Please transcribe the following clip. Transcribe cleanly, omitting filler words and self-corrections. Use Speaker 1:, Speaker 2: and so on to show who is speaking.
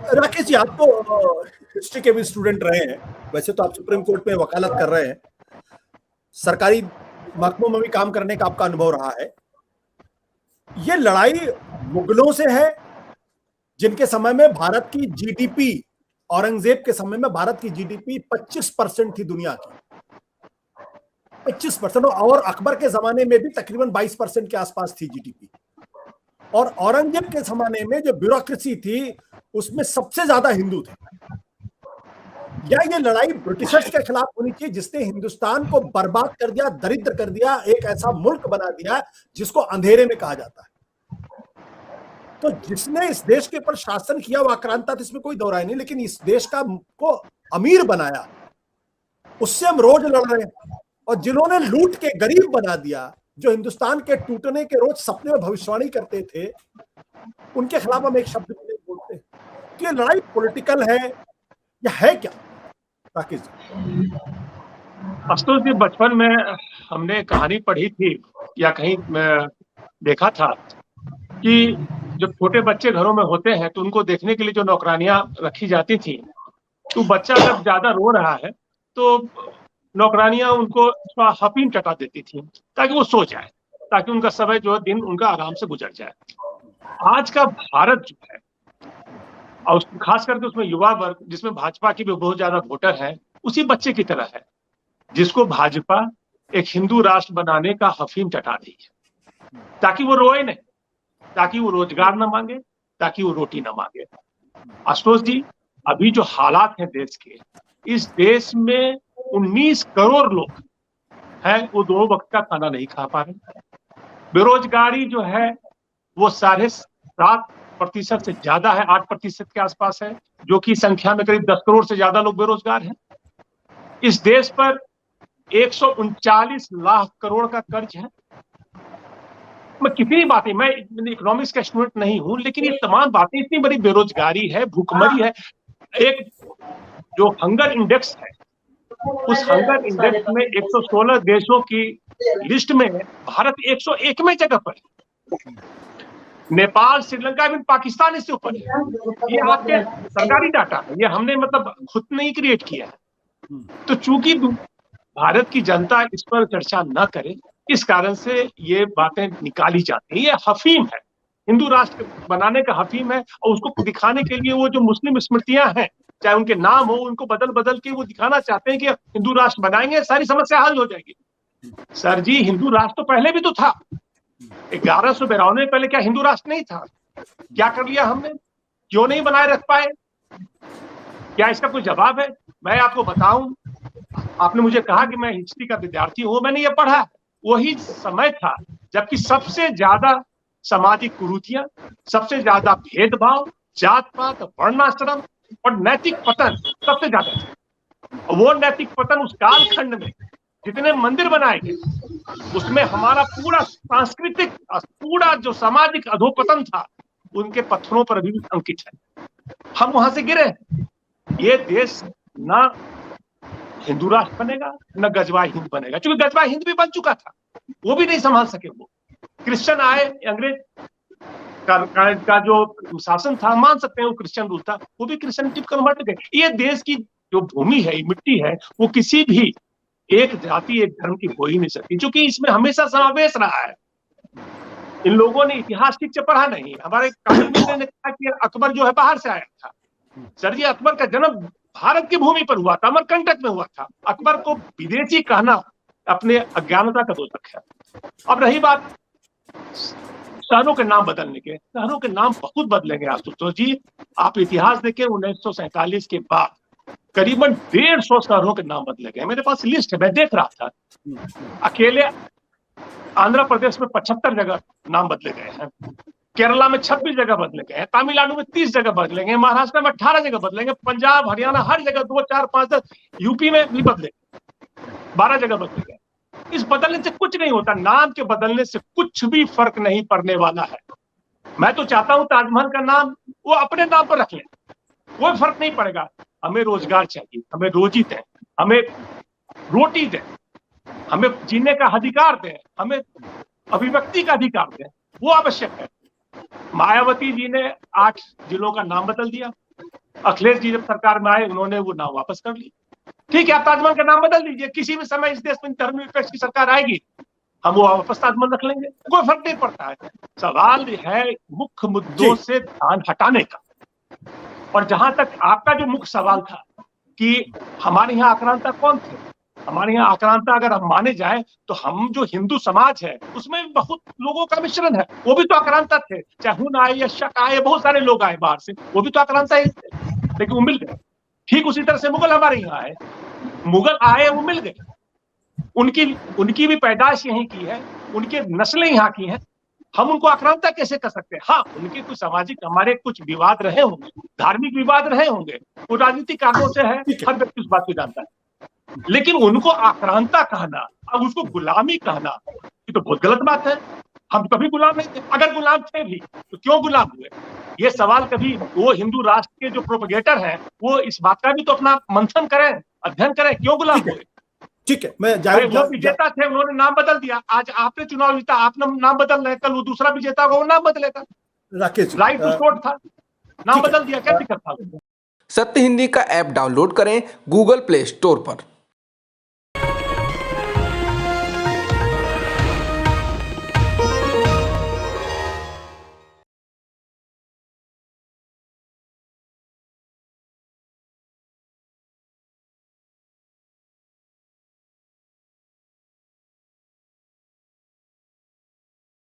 Speaker 1: राकेश जी, आप तो हिस्ट्री के भी स्टूडेंट रहे हैं, वैसे तो आप सुप्रीम कोर्ट में वकालत कर रहे हैं, सरकारी महकमों में भी काम करने का आपका अनुभव रहा है। ये लड़ाई मुगलों से है, जिनके समय में भारत की जीडीपी, औरंगजेब के समय में भारत की जीडीपी 25% थी दुनिया की, 25%, और अकबर के जमाने में भी तकरीबन 22% के आसपास थी जीडीपी। और औरंगजेब के जमाने में जो ब्यूरोक्रेसी थी उसमें सबसे ज्यादा हिंदू थे। या ये लड़ाई ब्रिटिशर्स के खिलाफ होनी चाहिए जिसने हिंदुस्तान को बर्बाद कर दिया, दरिद्र कर दिया, एक ऐसा मुल्क बना दिया जिसको अंधेरे में कहा जाता है। तो जिसने इस देश के ऊपर शासन किया वो आक्रांता था, इसमें कोई दो राय नहीं, लेकिन इस देश का को अमीर बनाया, उससे हम रोज लड़ रहे हैं। और जिन्होंने लूट के गरीब बना दिया, जो हिंदुस्तान के टूटने के रोज सपने में भविष्यवाणी करते थे, उनके खिलाफ हम एक शब्द भी नहीं बोलते। तो ये लड़ाई पॉलिटिकल है या है क्या, राकेश जी?
Speaker 2: आशुतोष जी, बचपन में हमने कहानी पढ़ी थी या कहीं देखा था कि जब छोटे बच्चे घरों में होते हैं तो उनको देखने के लिए जो नौकरानियां रखी जाती थी, तो बच्चा अगर ज्यादा रो रहा है तो नौकरानियां उनको थोड़ा हफीम चटा देती थी ताकि वो सो जाए, ताकि उनका समय जो है दिन उनका आराम से गुजर जाए। आज का भारत जो है, और खास करके उसमें युवा वर्ग, जिसमें भाजपा की भी बहुत ज्यादा वोटर है, उसी बच्चे की तरह है जिसको भाजपा एक हिंदू राष्ट्र बनाने का हफीम चटा रही है, ताकि वो रोए नहीं, ताकि वो रोजगार न मांगे, ताकि वो रोटी न मांगे। आशुतोष जी, अभी जो हालात हैं देश के, इस देश में 19 करोड़ लोग हैं वो 2 वक्त का खाना नहीं खा पा रहे। बेरोजगारी जो है वो 7.5% से ज्यादा है, 8% के आसपास है, जो कि संख्या में करीब 10 करोड़ से ज्यादा लोग बेरोजगार हैं। इस देश पर 139 लाख करोड़ का कर्ज है। मैं कितनी बातें, मैं इकोनॉमिक्स का स्टूडेंट नहीं हूं, लेकिन ये तमाम बातें, इतनी बड़ी बेरोजगारी है, भूखमरी है, एक जो हंगर इंडेक्स है, उस हंगर इंडेक्स में 116 देशों की लिस्ट में भारत 101वें जगह पर है। नेपाल, श्रीलंका, इवन पाकिस्तान इससे ऊपर है। ये आपके सरकारी डाटा है, ये हमने मतलब खुद नहीं क्रिएट किया है। तो चूंकि भारत की जनता इस पर चर्चा न करे, इस कारण से ये बातें निकाली जाती हैं। ये हफीम है, हिंदू राष्ट्र बनाने का हफीम है, और उसको दिखाने के लिए वो जो मुस्लिम स्मृतियां हैं, चाहे उनके नाम हो, उनको बदल बदल के वो दिखाना चाहते हैं कि हिंदू राष्ट्र बनाएंगे, सारी समस्या हल हो जाएगी। सर जी, हिंदू राष्ट्र तो पहले भी तो था। 1192 पहले क्या हिंदू राष्ट्र नहीं था? क्या कर लिया हमने? क्यों नहीं बनाए रख पाए? क्या इसका कोई जवाब है? मैं आपको बताऊं, आपने मुझे कहा कि मैं हिस्ट्री का विद्यार्थी हूं, मैंने ये पढ़ा, वही समय था जबकि सबसे ज्यादा सामाजिक कुरीतियां, सबसे ज्यादा भेदभाव, जात पात, वर्णाश्रम और नैतिक पतन सबसे ज्यादा था। वो नैतिक पतन उस कालखंड में जितने मंदिर बनाए गए, उसमें हमारा पूरा सांस्कृतिक, पूरा जो सामाजिक अधोपतन था, उनके पत्थरों पर भी अंकित है। हम वहां से गिरे। ये देश ना हिंदू राष्ट्र बनेगा, न गजवाई हिंद बनेगा, क्योंकि गजवाई हिंद भी बन चुका था, वो भी नहीं संभाल सके। वो क्रिश्चियन आए, अंग्रेज का जो शासन था, मान सकते हैं वो क्रिश्चियन रूल था, वो भी क्रिश्चियनिटी कन्वर्ट गए। ये देश की जो भूमि है, मिट्टी है, वो किसी भी एक जाति, एक धर्म की हो ही नहीं सकती, क्योंकि इसमें हमेशा समावेश रहा है। इन लोगों ने इतिहास ठीक से पढ़ा नहीं। हमारे कानूनी ने कहा कि अकबर जो है बाहर से आया था। सर जी, अकबर का जन्म भारत की भूमि पर हुआ था, अमरकंटक में हुआ था। अकबर को विदेशी कहना अपने अज्ञानता का दोषक है। अब रही बात शहरों के नाम बदलने के, शहरों के नाम बहुत बदलेंगे आशुतोष जी। आप इतिहास देखें, 1947 के बाद करीबन 150 शहरों के नाम बदले गए। मेरे पास लिस्ट है, मैं देख रहा था। अकेले आंध्र प्रदेश में 75 जगह नाम बदले गए हैं, केरला में 26 जगह बदले गए हैं, तमिलनाडु में 30 जगह बदलेंगे, महाराष्ट्र में 18 जगह बदलेंगे, पंजाब, हरियाणा, हर जगह 2, 4, 5, 10, यूपी में भी बदले, 12 जगह बदले गए। इस बदलने से कुछ नहीं होता, नाम के बदलने से कुछ भी फर्क नहीं पड़ने वाला है। मैं तो चाहता हूं ताजमहल का नाम वो अपने नाम पर रख ले, कोई फर्क नहीं पड़ेगा। हमें रोजगार चाहिए, हमें रोजी दें, हमें रोटी दें, हमें जीने का अधिकार दें, हमें अभिव्यक्ति का अधिकार दें, वो आवश्यक है। मायावती जी ने 8 जिलों का नाम बदल दिया, अखिलेश जी जब सरकार में आए उन्होंने वो नाम वापस कर ली। ठीक है, आप ताजमहल का नाम बदल दीजिए, किसी भी समय इस देश में धर्मनिरपेक्ष की सरकार आएगी, हम वो वापस ताजमहल रख लेंगे, कोई फर्क नहीं पड़ता है। सवाल है मुख्य मुद्दों से ध्यान हटाने का। और जहां तक आपका जो मुख्य सवाल था कि हमारे यहाँ आक्रांता कौन थे, हमारे यहाँ आक्रांता अगर हम माने जाए तो हम जो हिंदू समाज है उसमें बहुत लोगों का मिश्रण है, वो भी तो आक्रांता थे, चाहे हुन आए या शक आए, बहुत सारे लोग आए बाहर से, वो भी तो आक्रांता ही थे, लेकिन वो मिल गए। ठीक उसी तरह से मुगल हमारे यहाँ आए, मुगल आए वो मिल गए, उनकी भी पैदाइश यहीं की है, उनके नस्लें यहाँ की हैं, हम उनको आक्रांता कैसे कर सकते हैं? हाँ, उनके कुछ सामाजिक हमारे कुछ विवाद रहे होंगे, धार्मिक विवाद रहे होंगे, वो राजनीतिक कारणों से है, हर व्यक्ति उस बात को जानता है, लेकिन उनको आक्रांता कहना, अब उसको गुलामी कहना, ये तो बहुत गलत बात है। हम कभी गुलाम नहीं थे, अगर गुलाम थे भी तो क्यों गुलाम हुए? ये सवाल कभी वो हिंदू राष्ट्र के जो प्रोपेगेटर हैं वो इस बात का भी तो अपना मंथन करें, अध्ययन करें, क्यों गुलाम हुए?
Speaker 1: ठीक है, मैं
Speaker 2: वो विजेता थे, उन्होंने नाम बदल दिया, आज आपने चुनाव जीता, आपने नाम बदल रहे, कल वो दूसरा विजेता होगा वो नाम बदलेगा,
Speaker 1: राकेश
Speaker 2: राइट टू वोट था, नाम बदल दिया, क्या दिक्कत था?
Speaker 3: सत्य हिंदी का ऐप डाउनलोड करें गूगल प्ले स्टोर पर।